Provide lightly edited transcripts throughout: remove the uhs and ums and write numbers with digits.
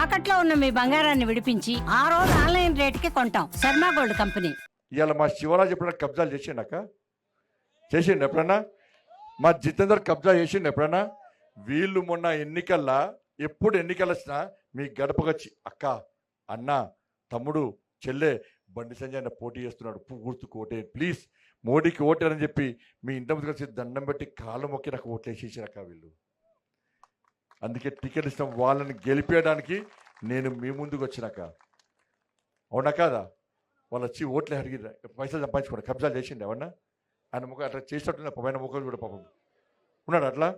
తాకట్లో ఉన్న మీ బంగారాన్ని విడిపించి ఆ రోజు ఆన్లైన్ రేటుకి కొంటాం. Sharma gold company. ఇవాళ మా శివరాజు ఎప్పుడైనా కబ్జాలు చేసిండక చేసిండు ఎప్పుడన్నా? మా జితేందర్ కబ్జా చేసిండు ఎప్పుడన్నా? వీళ్ళు మొన్న ఎన్నికల్లో ఎప్పుడు ఎన్నికలు వచ్చినా మీ గడపకొచ్చి అక్క, అన్న, తమ్ముడు, చెల్లె, బండి సంజయ్ అన్న పోటీ చేస్తున్నాడు, గుర్తుకు ఓటే, ప్లీజ్ మోడీకి ఓటేరని చెప్పి మీ ఇంటి ముందు కలిసి దండం పెట్టి కాళ్ళు మొక్కి నాకు ఓట్లు వేసేసారక్క వీళ్ళు. అందుకే టికెట్ ఇస్తాం వాళ్ళని గెలిపేయడానికి నేను మీ ముందుకు వచ్చినాక. అవునా కాదా? వాళ్ళు వచ్చి ఓట్లే అడిగిరా, పైసలు సంపాదించుకోండి, కబ్జాలు చేసిండు ఎవరన్నా? ఆయన ముఖం అట్లా చేసినట్టు పైన ముఖం కూడా పాపం ఉన్నాడు, అట్లా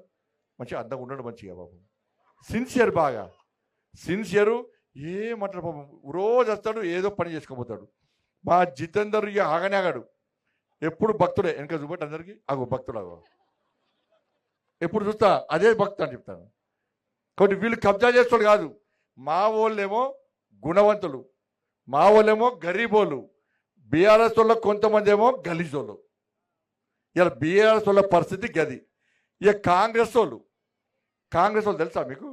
మంచిగా అందంగా ఉన్నాడు, మంచిగా పాపం సిన్సియర్, బాగా సిన్సియరు. ఏమంటాడు పాపం, రోజు వస్తాడు ఏదో పని చేసుకోబోతాడు. మా జితేందర్ ఇక ఆగనే ఆగాడు, ఎప్పుడు భక్తుడే. వెనక చూపట్టి అందరికీ ఆగో భక్తుడు, ఆగో ఎప్పుడు చూస్తా అదే భక్తు అని చెప్తాను. కాబట్టి వీళ్ళు కబ్జా చేస్తాడు కాదు. మా వాళ్ళేమో గుణవంతులు, మా వాళ్ళేమో గరీబోళ్ళు, బీఆర్ఎస్ వాళ్ళ కొంతమంది ఏమో గలీజోళ్ళు. ఇలా బీఆర్ఎస్ వాళ్ళ పరిస్థితి గది. ఇక కాంగ్రెస్ వాళ్ళు తెలుసా మీకు?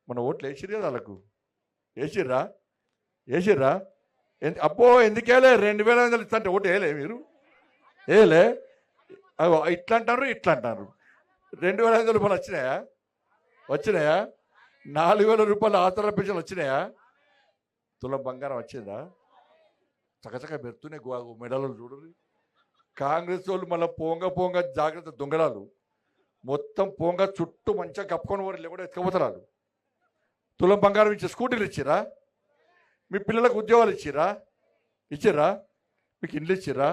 మన ఓట్లు వేసిర్రు కదా వాళ్ళకు, వేసిర్రా? అబ్బో ఎందుకేలే 2500 ఇస్తా అంటే ఓటు వేయలే మీరు? వేయలే. ఇట్లా అంటారు 2500 రూపాయలు వచ్చినాయా? 4000 రూపాయలు ఆసరా పెన్షన్ వచ్చినాయా? తులం బంగారం వచ్చిందా? చకచక పెడుతూనే మెడలు చూడరు. కాంగ్రెస్ వాళ్ళు మళ్ళీ పోంగ జాగ్రత్త దొంగలాలు మొత్తం పోంగ చుట్టూ మంచిగా కప్పుకొని వారు కూడా ఎత్తుకపోతారు. తులం బంగారం ఇచ్చి స్కూటీలు ఇచ్చిరా? మీ పిల్లలకు ఉద్యోగాలు ఇచ్చిరా? మీకు ఇండ్లు ఇచ్చిరా?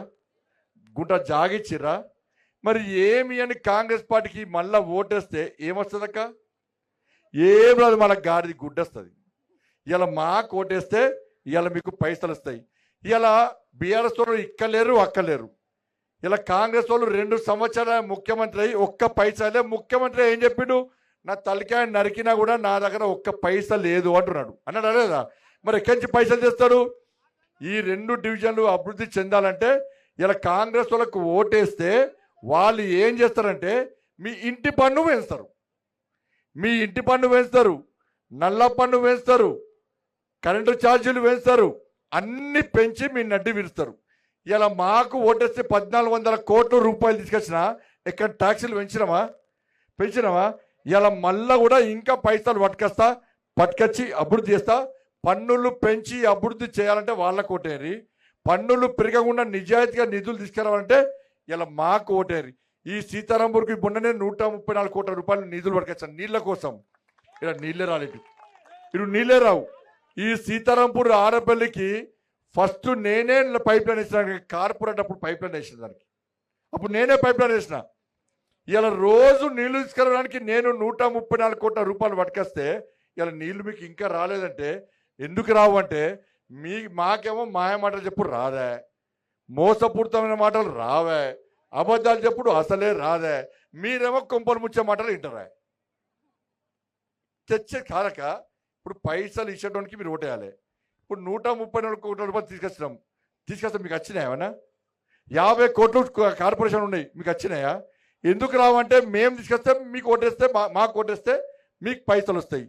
గుంట జాగిచ్చిరా? మరి ఏమి అని కాంగ్రెస్ పార్టీకి మళ్ళీ ఓటేస్తే ఏమొస్తుందక్క? ఏం రాదు, మళ్ళీ గాడిది గుడ్డొస్తుంది. ఇలా మాకు ఓటేస్తే ఇవాళ మీకు పైసలు వస్తాయి. ఇలా బీఆర్ఎస్ వాళ్ళు ఇక్కలేరు అక్కలేరు. ఇలా కాంగ్రెస్ వాళ్ళు 2 సంవత్సరాల ముఖ్యమంత్రి అయ్యి ఒక్క పైసలే. ముఖ్యమంత్రి ఏం చెప్పిండు? నా తలకాయ నరికినా కూడా నా దగ్గర ఒక్క పైసా లేదు అంటున్నాడు. అన్నాడు లేదా? మరి ఎక్కడి నుంచి పైసలు చేస్తాడు? ఈ 2 డివిజన్లు అభివృద్ధి చెందాలంటే ఇలా కాంగ్రెస్ వాళ్ళకు ఓటేస్తే వాళ్ళు ఏం చేస్తారంటే మీ ఇంటి పన్ను పెంచుతారు, నల్ల పన్ను పెంచుతారు, కరెంటు ఛార్జీలు పెంచుతారు, అన్ని పెంచి మీ నడ్డి విరుస్తారు. ఇలా మాకు ఓటేస్తే 1400 కోట్ల రూపాయలు తీసుకొచ్చినా ఎక్కడ ట్యాక్సీలు పెంచినామా? ఇలా మళ్ళా కూడా ఇంకా పైసలు పట్టుకొచ్చి అభివృద్ధి చేస్తా. పన్నులు పెంచి అభివృద్ధి చేయాలంటే వాళ్ళకు ఓటేరి, పన్నులు పెరగకుండా నిజాయితీగా నిధులు తీసుకురావాలంటే ఇలా మాకు ఓటేరి. ఈ సీతారాంపూర్కి మొన్ననే 134 కోట్ల రూపాయలు నిధులు పట్టుకొచ్చాను నీళ్ళ కోసం. ఇలా నీళ్ళే రాలేదు, నీళ్ళే రావు. ఈ సీతారాంపూర్ ఆరపల్లికి ఫస్ట్ నేనే పైప్ లైన్ వేసిన, కార్పొరేట్ అప్పుడు పైప్ లైన్ వేసిన దానికి, అప్పుడు నేనే పైప్ లైన్ వేసిన. ఇలా రోజు నీళ్లు తీసుకురావడానికి నేను 134 కోట్ల రూపాయలు పట్టుకొస్తే ఇలా నీళ్లు మీకు ఇంకా రాలేదంటే ఎందుకు రావు అంటే మాకేమో మాయ మాటలు చెప్పుడు రాదే, మోసపూరితమైన మాటలు రావే, అబద్ధాలు చెప్పుడు అసలే రాదే, మీరేమో కొంపలు ముచ్చే మాటలు వింటారా? తెచ్చే కారక ఇప్పుడు పైసలు ఇచ్చేటానికి మీరు ఓటేయాలి. ఇప్పుడు 134 కోట్ల రూపాయలు తీసుకొస్తే మీకు వచ్చినాయా? ఏమన్నా 50 కోట్లు కార్పొరేషన్ ఉన్నాయి, మీకు వచ్చినాయా? ఎందుకు రావంటే మేము తీసుకొస్తే మీకు ఓటేస్తే, మాకు ఓటేస్తే మీకు పైసలు వస్తాయి.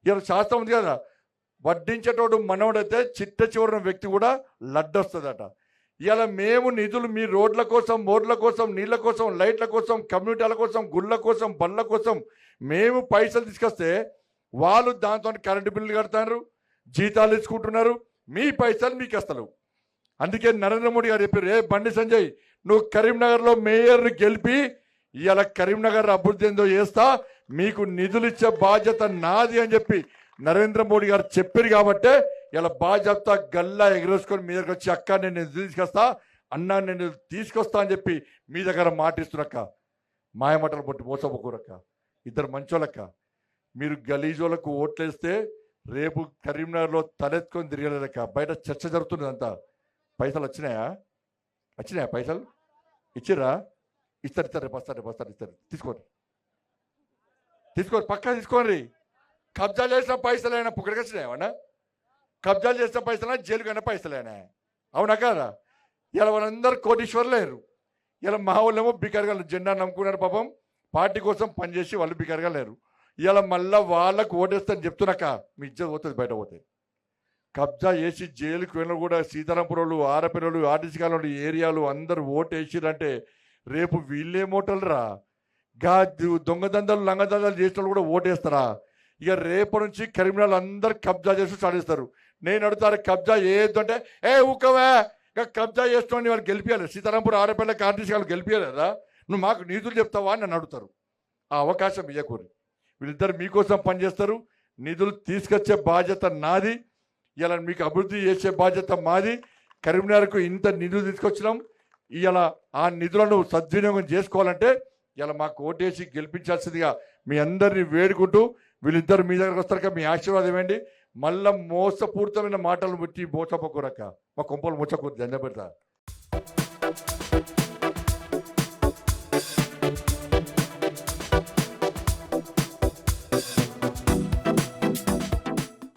ఇలా శాస్త్రం ఉంది కదా, వడ్డించేటోడు మనోడైతే చిట్ట చివరిన వ్యక్తి కూడా లడ్డొస్తుందట. ఇలా మేము నిధులు మీ రోడ్ల కోసం, బోర్డుల కోసం, నీళ్ళ కోసం, లైట్ల కోసం, కమ్యూనిటీల కోసం, గుళ్ళ కోసం, బండ్ల కోసం మేము పైసలు తీసుకొస్తే వాళ్ళు దాంతో కరెంటు బిల్లులు కడతారు, జీతాలు ఇచ్చుకుంటున్నారు, మీ పైసలు మీకు వస్తలేవు. అందుకే నరేంద్ర మోడీ గారు చెప్పారు, బండి సంజయ్ నువ్వు కరీంనగర్లో మేయర్ని గెలిపి ఇలా కరీంనగర్ అభివృద్ధి ఏందో చేస్తా, మీకు నిధులు ఇచ్చే బాధ్యత నాది అని చెప్పి నరేంద్ర మోడీ గారు చెప్పారు. కాబట్టే ఇలా బాధ్యత గల్లా ఎగరేసుకొని మీ దగ్గర వచ్చి అక్క నేను నిధులు తీసుకొస్తా, అన్నా నేను తీసుకొస్తా అని చెప్పి మీ దగ్గర మాటిస్తున్నక్క. మాయమాటలు పట్టి మోసపోకూరక్క, ఇద్దరు మంచోళ్ళక్క. మీరు గలీజోళ్ళకు ఓట్లేస్తే రేపు కరీంనగర్లో తలెత్తుకొని తిరగలేదక్క. బయట చర్చ జరుగుతుంది అంతా. పైసలు వచ్చినాయా? పైసలు ఇచ్చిర్రా? ఇస్తారు, రేపు వస్తారు. తీసుకోండి, పక్కా తీసుకోండి. కబ్జా చేసిన పైసలైనా పుక్కడికి వచ్చినాయమన్నా? కబ్జాలు చేసిన పైసలైనా జైలుకైనా పైసలైనా? అవునా కాదా? ఇలా వాళ్ళందరూ కోటీశ్వర్లేరు. ఇలా మా వాళ్ళేమో బికారిగా జెండా నమ్ముకున్నారు. పాపం పార్టీ కోసం పనిచేసి వాళ్ళు బికారిగా లేరు. ఇలా మళ్ళా వాళ్ళకు ఓటేస్తాను చెప్తున్నాక మీ ఇజ్జత్ పోతుంది, బయట పోతుంది. కబ్జా చేసి జైలుకి వెళ్ళిన కూడా సీతారాంపురంలో, ఆరపిల్లలు, ఆర్టీసీ కాలంలో ఏరియాలు అందరూ ఓటు వేసిరంటే రేపు వీళ్ళేమోటలరా? గా దొంగదందాలు లంగదందాలు చేసిన వాళ్ళు కూడా ఓటేస్తారా? ఇక రేపటి నుంచి కరీంనగర్ అందరు కబ్జా చేసి సాధిస్తారు. నేను అడుగుతారు కబ్జా చేయొద్దు అంటే ఊకవే, ఇక కబ్జా చేస్తామని వాళ్ళు గెలిపించాలి. సీతారాంపురం ఆరపిల్లకి ఆర్టీసీ వాళ్ళు గెలిపించాలి కదా, నువ్వు మాకు నిధులు చెప్తావా అని నన్ను అడుగుతారు. ఆ అవకాశం ఇయ్యకూరి. వీళ్ళిద్దరు మీకోసం పనిచేస్తారు. నిధులు తీసుకొచ్చే బాధ్యత నాది, ఇలా మీకు అభివృద్ధి చేసే బాధ్యత మాది. కరీంనగర్కు ఇంత నిధులు తీసుకొచ్చినాం. ఇలా ఆ నిధులను సద్వినియోగం చేసుకోవాలంటే ఇలా మాకు ఓటేసి గెలిపించాల్సిందిగా మీ అందరినీ వేడుకుంటూ, వీళ్ళిద్దరు మీ దగ్గరకు వస్తారు, మీ ఆశీర్వాదం ఇవ్వండి. మళ్ళా మోసపూరితమైన మాటలు పెట్టి మోసపోకూరక్క, మా కొంపలు ముచ్చకూరు దండ పెడతా.